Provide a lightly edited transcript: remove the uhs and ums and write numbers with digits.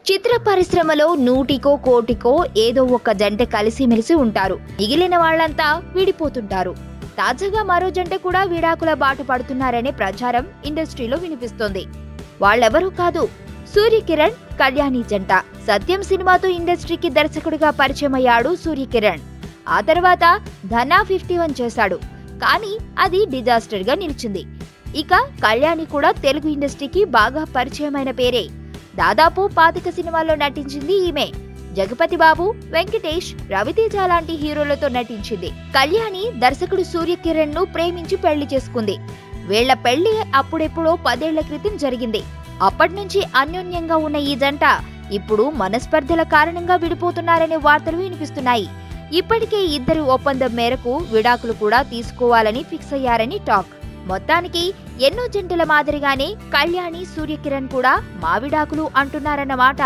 చిత్ర పరిశ్రమలో నూటికో కోటికో ఏదో ఒక జంట కలిసిమెలిసి ఉంటారు. మిగిలిన వాళ్ళంతా విడిపోతుంటారు. తాజాగా మరో జంట కూడా విడాకుల బాట పడుతున్నారనే ప్రచారం ఇండస్ట్రీలో వినిపిస్తోంది. వాళ్ళెవరూ కాదు, సూర్యకిరణ్ కళ్యాణి జంట. సత్యం సినిమాతో ఇండస్ట్రీకి దర్శకుడిగా పరిచయమయ్యాడు సూర్యకిరణ్. ఆ తర్వాత ధనా 51 చేశాడు. కానీ అది డిజాస్టర్ గా నిలిచింది. ఇక కళ్యాణి కూడా తెలుగు ఇండస్ట్రీకి బాగా పరిచయమైన పేరే. దాదాపు 25 సినిమాల్లో నటించింది ఈమె. జగపతి బాబు, వెంకటేష్, రవితేజ లాంటి హీరోలతో నటించింది. కళ్యాణి దర్శకుడు సూర్యకిరణ్ ను ప్రేమించి పెళ్లి చేసుకుంది. వీళ్ల పెళ్లి అప్పుడెప్పుడో 10 ఏళ్ల క్రితం జరిగింది. అప్పట్నుంచి అన్యోన్యంగా ఉన్న ఈ జంట ఇప్పుడు మనస్పర్ధల కారణంగా విడిపోతున్నారనే వార్తలు వినిపిస్తున్నాయి. ఇప్పటికే ఇద్దరు ఒప్పందం మేరకు విడాకులు కూడా తీసుకోవాలని ఫిక్స్ అయ్యారని టాక్. మొత్తానికి ఎన్నో జంటల మాదిరిగానే కళ్యాణి, సూర్యకిరణ్ కూడా మా విడాకులు అంటున్నారన్నమాట.